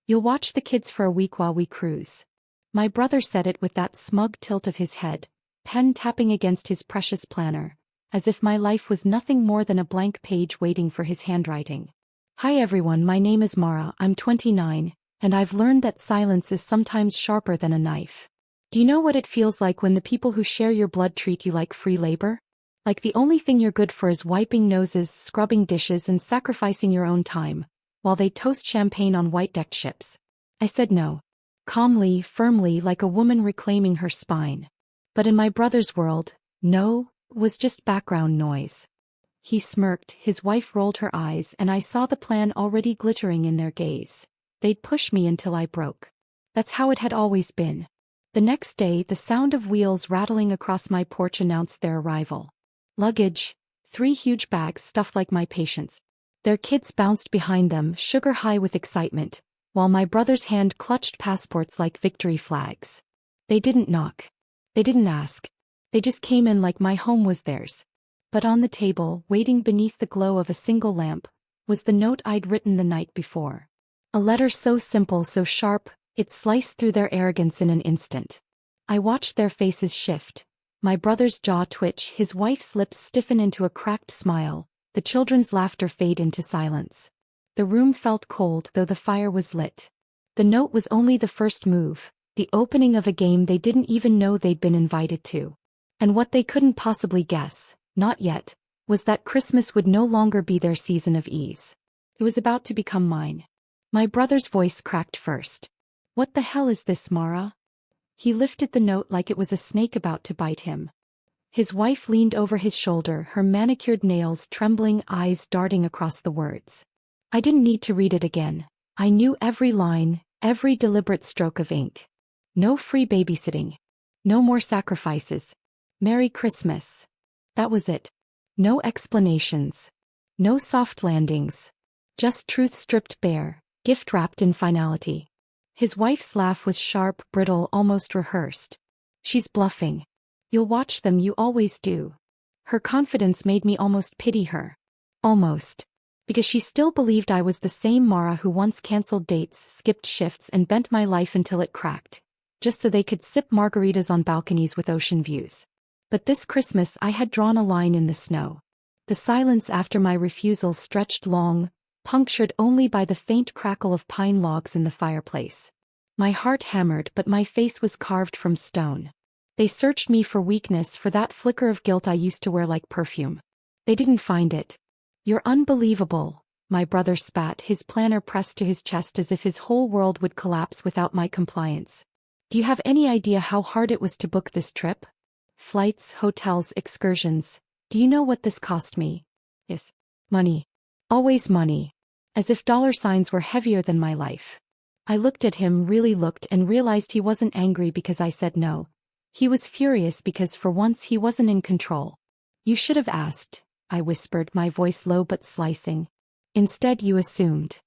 You'll watch the kids for a week while we cruise. My brother said it with that smug tilt of his head, pen tapping against his precious planner, as if my life was nothing more than a blank page waiting for his handwriting. Hi everyone, my name is Mara, I'm 29, and I've learned that silence is sometimes sharper than a knife. Do you know what it feels like when the people who share your blood treat you like free labor? Like the only thing you're good for is wiping noses, scrubbing dishes, and sacrificing your own time, while they toast champagne on white-decked ships. I said no. Calmly, firmly, like a woman reclaiming her spine. But in my brother's world, no was just background noise. He smirked, his wife rolled her eyes, and I saw the plan already glittering in their gaze. They'd push me until I broke. That's how it had always been. The next day, the sound of wheels rattling across my porch announced their arrival. Luggage, 3 huge bags stuffed like my patience. Their kids bounced behind them, sugar high with excitement, while my brother's hand clutched passports like victory flags. They didn't knock. They didn't ask. They just came in like my home was theirs. But on the table, waiting beneath the glow of a single lamp, was the note I'd written the night before. A letter so simple, so sharp, it sliced through their arrogance in an instant. I watched their faces shift, my brother's jaw twitch, his wife's lips stiffen into a cracked smile, the children's laughter fade into silence. The room felt cold though the fire was lit. The note was only the first move, the opening of a game they didn't even know they'd been invited to. And what they couldn't possibly guess, not yet, was that Christmas would no longer be their season of ease. It was about to become mine. My brother's voice cracked first. What the hell is this, Mara? He lifted the note like it was a snake about to bite him. His wife leaned over his shoulder, her manicured nails trembling, eyes darting across the words. I didn't need to read it again. I knew every line, every deliberate stroke of ink. No free babysitting. No more sacrifices. Merry Christmas. That was it. No explanations. No soft landings. Just truth stripped bare, gift wrapped in finality. His wife's laugh was sharp, brittle, almost rehearsed. She's bluffing. You'll watch them, you always do. Her confidence made me almost pity her. Almost. Because she still believed I was the same Mara who once canceled dates, skipped shifts, and bent my life until it cracked, just so they could sip margaritas on balconies with ocean views. But this Christmas I had drawn a line in the snow. The silence after my refusal stretched long, punctured only by the faint crackle of pine logs in the fireplace. My heart hammered, but my face was carved from stone. They searched me for weakness, for that flicker of guilt I used to wear like perfume. They didn't find it. You're unbelievable, my brother spat, his planner pressed to his chest as if his whole world would collapse without my compliance. Do you have any idea how hard it was to book this trip? Flights, hotels, excursions. Do you know what this cost me? Yes. Money. Always money. As if dollar signs were heavier than my life. I looked at him, really looked, and realized he wasn't angry because I said no. He was furious because for once he wasn't in control. You should have asked, I whispered, my voice low but slicing. Instead you assumed.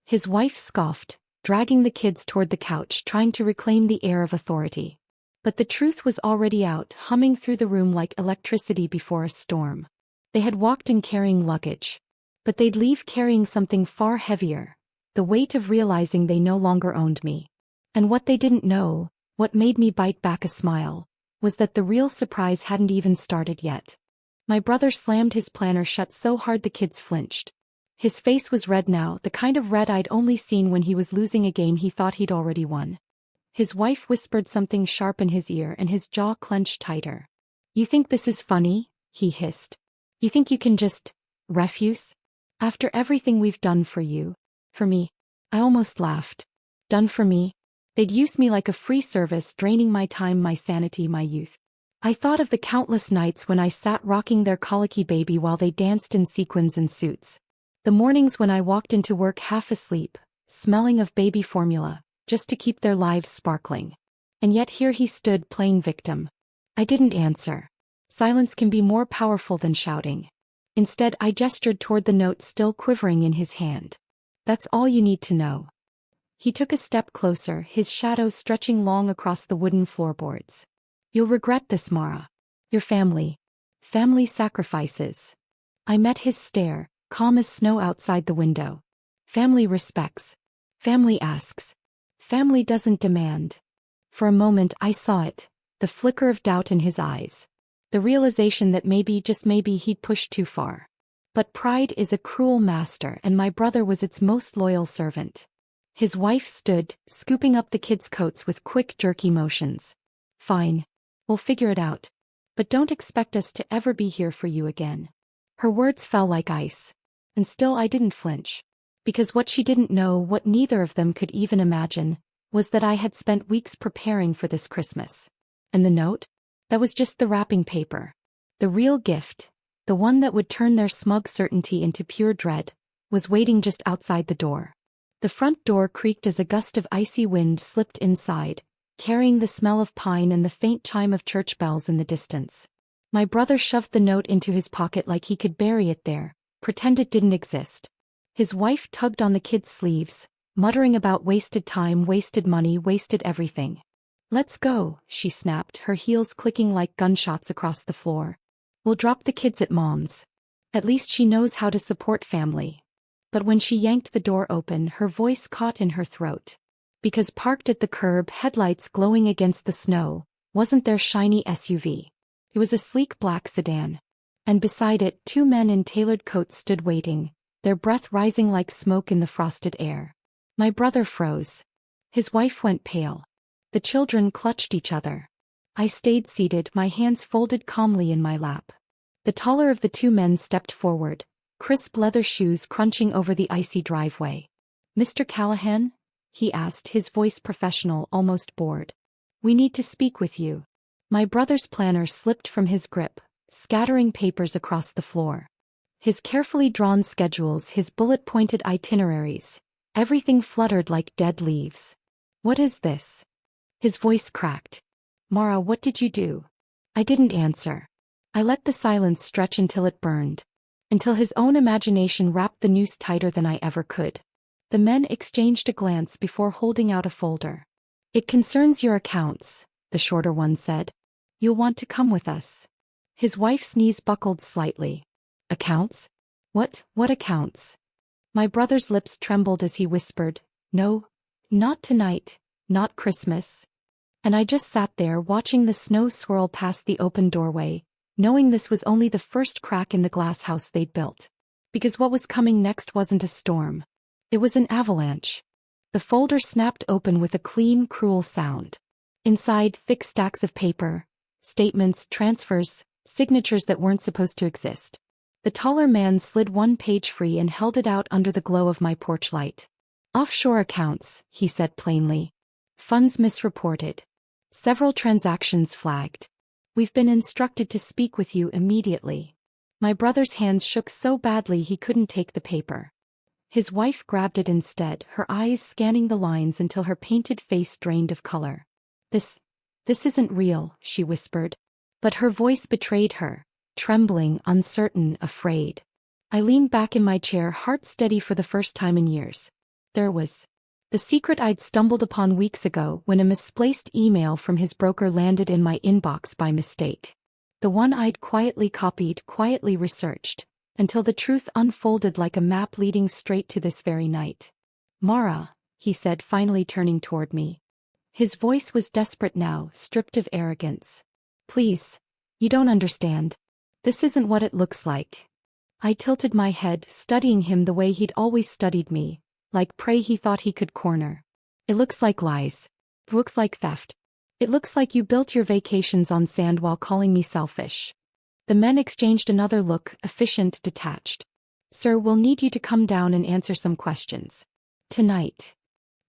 His wife scoffed, dragging the kids toward the couch, trying to reclaim the air of authority. But the truth was already out, humming through the room like electricity before a storm. They had walked in carrying luggage. But they'd leave carrying something far heavier, the weight of realizing they no longer owned me. And what they didn't know, what made me bite back a smile, was that the real surprise hadn't even started yet. My brother slammed his planner shut so hard the kids flinched. His face was red now, the kind of red I'd only seen when he was losing a game he thought he'd already won. His wife whispered something sharp in his ear and his jaw clenched tighter. You think this is funny? He hissed. You think you can just refuse? After everything we've done for you, for me, I almost laughed. Done for me? They'd use me like a free service, draining my time, my sanity, my youth. I thought of the countless nights when I sat rocking their colicky baby while they danced in sequins and suits. The mornings when I walked into work half asleep, smelling of baby formula, just to keep their lives sparkling. And yet here he stood playing victim. I didn't answer. Silence can be more powerful than shouting. Instead, I gestured toward the note still quivering in his hand. That's all you need to know. He took a step closer, his shadow stretching long across the wooden floorboards. You'll regret this, Mara. Your family. Family sacrifices. I met his stare, calm as snow outside the window. Family respects. Family asks. Family doesn't demand. For a moment I saw it, the flicker of doubt in his eyes. The realization that maybe, just maybe, he'd pushed too far. But pride is a cruel master, and my brother was its most loyal servant. His wife stood, scooping up the kids' coats with quick, jerky motions. Fine. We'll figure it out. But don't expect us to ever be here for you again. Her words fell like ice. And still I didn't flinch. Because what she didn't know, what neither of them could even imagine, was that I had spent weeks preparing for this Christmas. And the note? That was just the wrapping paper. The real gift, the one that would turn their smug certainty into pure dread, was waiting just outside the door. The front door creaked as a gust of icy wind slipped inside, carrying the smell of pine and the faint chime of church bells in the distance. My brother shoved the note into his pocket like he could bury it there, pretend it didn't exist. His wife tugged on the kid's sleeves, muttering about wasted time, wasted money, wasted everything. Let's go, she snapped, her heels clicking like gunshots across the floor. We'll drop the kids at Mom's. At least she knows how to support family. But when she yanked the door open, her voice caught in her throat. Because parked at the curb, headlights glowing against the snow, wasn't their shiny SUV. It was a sleek black sedan. And beside it, two men in tailored coats stood waiting, their breath rising like smoke in the frosted air. My brother froze. His wife went pale. The children clutched each other. I stayed seated, my hands folded calmly in my lap. The taller of the two men stepped forward, crisp leather shoes crunching over the icy driveway. Mr. Callahan? He asked, his voice professional, almost bored. We need to speak with you. My brother's planner slipped from his grip, scattering papers across the floor. His carefully drawn schedules, his bullet-pointed itineraries, everything fluttered like dead leaves. What is this? His voice cracked. Mara, what did you do? I didn't answer. I let the silence stretch until it burned. Until his own imagination wrapped the noose tighter than I ever could. The men exchanged a glance before holding out a folder. It concerns your accounts, the shorter one said. You'll want to come with us. His wife's knees buckled slightly. Accounts? What accounts? My brother's lips trembled as he whispered, No, not tonight, not Christmas. And I just sat there watching the snow swirl past the open doorway, knowing this was only the first crack in the glass house they'd built. Because what was coming next wasn't a storm. It was an avalanche. The folder snapped open with a clean, cruel sound. Inside, thick stacks of paper, statements, transfers, signatures that weren't supposed to exist. The taller man slid one page free and held it out under the glow of my porch light. Offshore accounts, he said plainly. Funds misreported. Several transactions flagged. We've been instructed to speak with you immediately. My brother's hands shook so badly he couldn't take the paper. His wife grabbed it instead, her eyes scanning the lines until her painted face drained of color. This isn't real, she whispered. But her voice betrayed her. Trembling, uncertain, afraid. I leaned back in my chair, heart steady for the first time in years. There was the secret I'd stumbled upon weeks ago when a misplaced email from his broker landed in my inbox by mistake. The one I'd quietly copied, quietly researched, until the truth unfolded like a map leading straight to this very night. Mara, he said, finally turning toward me. His voice was desperate now, stripped of arrogance. Please, you don't understand. This isn't what it looks like. I tilted my head, studying him the way he'd always studied me, like prey he thought he could corner. It looks like lies. It looks like theft. It looks like you built your vacations on sand while calling me selfish. The men exchanged another look, efficient, detached. Sir, we'll need you to come down and answer some questions. Tonight.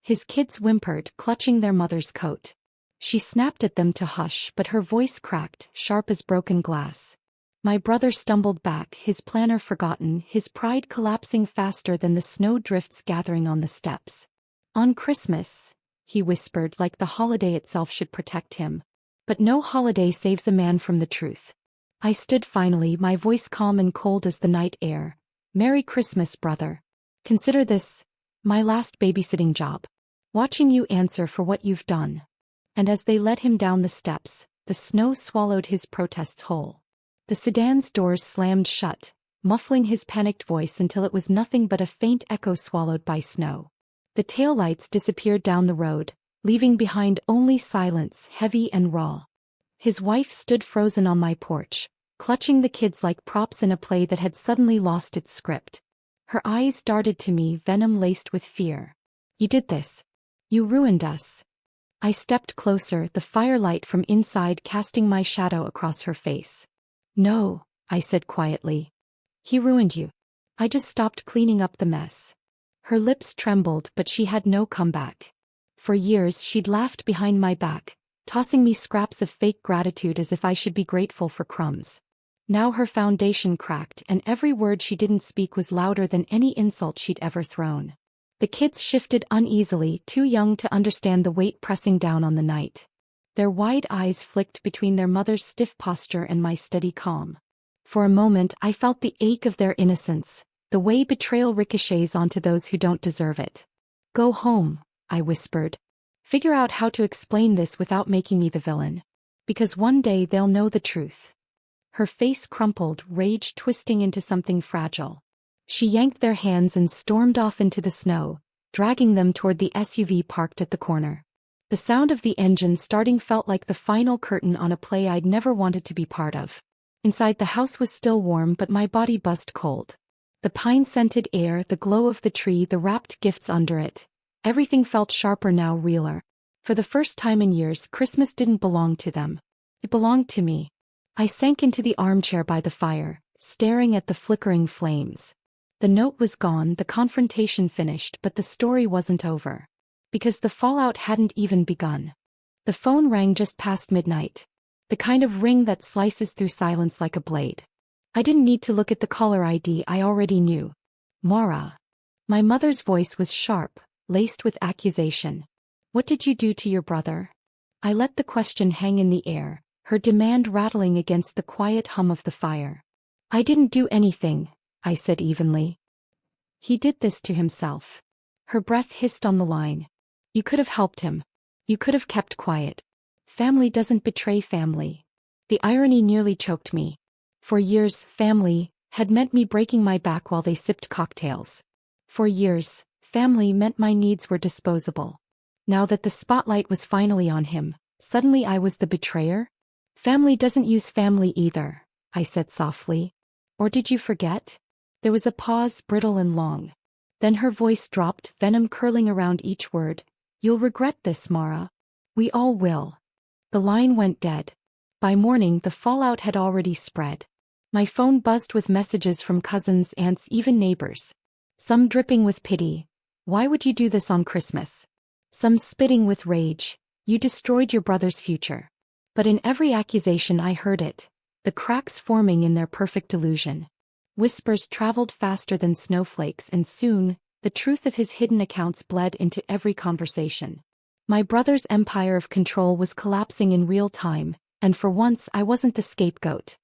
His kids whimpered, clutching their mother's coat. She snapped at them to hush, but her voice cracked, sharp as broken glass. My brother stumbled back, his planner forgotten, his pride collapsing faster than the snow drifts gathering on the steps. On Christmas, he whispered, like the holiday itself should protect him. But no holiday saves a man from the truth. I stood finally, my voice calm and cold as the night air. Merry Christmas, brother. Consider this my last babysitting job. Watching you answer for what you've done. And as they led him down the steps, the snow swallowed his protests whole. The sedan's doors slammed shut, muffling his panicked voice until it was nothing but a faint echo swallowed by snow. The taillights disappeared down the road, leaving behind only silence, heavy and raw. His wife stood frozen on my porch, clutching the kids like props in a play that had suddenly lost its script. Her eyes darted to me, venom laced with fear. "You did this. You ruined us." I stepped closer, the firelight from inside casting my shadow across her face. "No," I said quietly. "He ruined you. I just stopped cleaning up the mess." Her lips trembled, but she had no comeback. For years she'd laughed behind my back, tossing me scraps of fake gratitude as if I should be grateful for crumbs. Now her foundation cracked, and every word she didn't speak was louder than any insult she'd ever thrown. The kids shifted uneasily, too young to understand the weight pressing down on the night. Their wide eyes flicked between their mother's stiff posture and my steady calm. For a moment I felt the ache of their innocence, the way betrayal ricochets onto those who don't deserve it. "Go home," I whispered. "Figure out how to explain this without making me the villain. Because one day they'll know the truth." Her face crumpled, rage twisting into something fragile. She yanked their hands and stormed off into the snow, dragging them toward the SUV parked at the corner. The sound of the engine starting felt like the final curtain on a play I'd never wanted to be part of. Inside the house was still warm, but my body buzzed cold. The pine-scented air, the glow of the tree, the wrapped gifts under it. Everything felt sharper now, realer. For the first time in years, Christmas didn't belong to them. It belonged to me. I sank into the armchair by the fire, staring at the flickering flames. The note was gone, the confrontation finished, but the story wasn't over. Because the fallout hadn't even begun. The phone rang just past midnight. The kind of ring that slices through silence like a blade. I didn't need to look at the caller ID, I already knew. "Mara." My mother's voice was sharp, laced with accusation. "What did you do to your brother?" I let the question hang in the air, her demand rattling against the quiet hum of the fire. "I didn't do anything," I said evenly. "He did this to himself." Her breath hissed on the line. "You could have helped him. You could have kept quiet. Family doesn't betray family." The irony nearly choked me. For years, family had meant me breaking my back while they sipped cocktails. For years, family meant my needs were disposable. Now that the spotlight was finally on him, suddenly I was the betrayer? "Family doesn't use family either," I said softly. "Or did you forget?" There was a pause, brittle and long. Then her voice dropped, venom curling around each word. "You'll regret this, Mara. We all will." The line went dead. By morning, the fallout had already spread. My phone buzzed with messages from cousins, aunts, even neighbors. Some dripping with pity. "Why would you do this on Christmas?" Some spitting with rage. "You destroyed your brother's future." But in every accusation I heard it, the cracks forming in their perfect illusion. Whispers traveled faster than snowflakes, and soon, the truth of his hidden accounts bled into every conversation. My brother's empire of control was collapsing in real time, and for once I wasn't the scapegoat.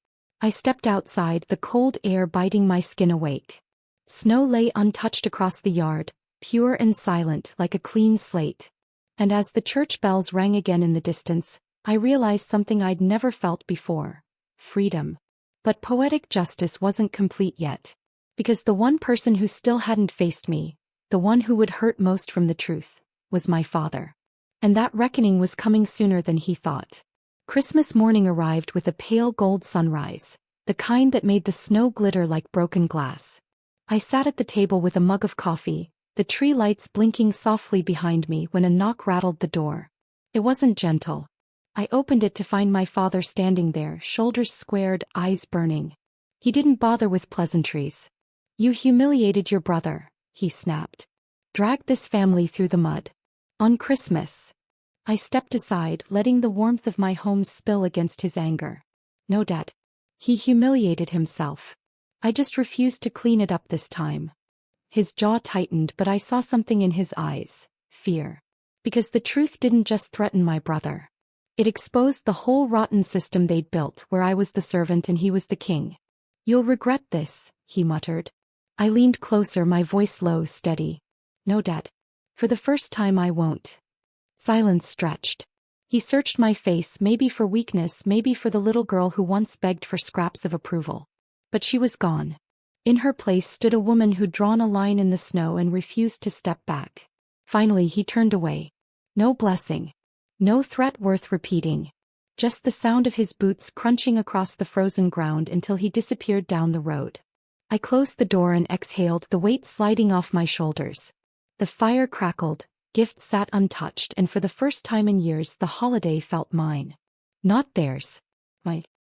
I stepped outside, the cold air biting my skin awake. Snow lay untouched across the yard, pure and silent like a clean slate. And as the church bells rang again in the distance, I realized something I'd never felt before: freedom. But poetic justice wasn't complete yet. Because the one person who still hadn't faced me, the one who would hurt most from the truth, was my father. And that reckoning was coming sooner than he thought. Christmas morning arrived with a pale gold sunrise, the kind that made the snow glitter like broken glass. I sat at the table with a mug of coffee, the tree lights blinking softly behind me when a knock rattled the door. It wasn't gentle. I opened it to find my father standing there, shoulders squared, eyes burning. He didn't bother with pleasantries. "You humiliated your brother," he snapped. "Dragged this family through the mud. On Christmas." I stepped aside, letting the warmth of my home spill against his anger. "No, Dad. He humiliated himself. I just refused to clean it up this time." His jaw tightened, but I saw something in his eyes: fear. Because the truth didn't just threaten my brother. It exposed the whole rotten system they'd built, where I was the servant and he was the king. "You'll regret this," he muttered. I leaned closer, my voice low, steady. "No, Dad. For the first time I won't." Silence stretched. He searched my face, maybe for weakness, maybe for the little girl who once begged for scraps of approval. But she was gone. In her place stood a woman who'd drawn a line in the snow and refused to step back. Finally he turned away. No blessing. No threat worth repeating. Just the sound of his boots crunching across the frozen ground until he disappeared down the road. I closed the door and exhaled, the weight sliding off my shoulders. The fire crackled, gifts sat untouched, and for the first time in years the holiday felt mine. Not theirs.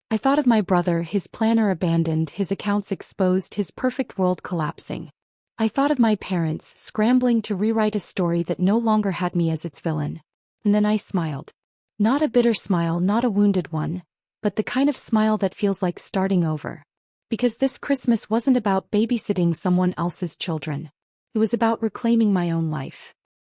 I thought of my brother, his planner abandoned, his accounts exposed, his perfect world collapsing. I thought of my parents, scrambling to rewrite a story that no longer had me as its villain. And then I smiled. Not a bitter smile, not a wounded one, but the kind of smile that feels like starting over. Because this Christmas wasn't about babysitting someone else's children. It was about reclaiming my own life.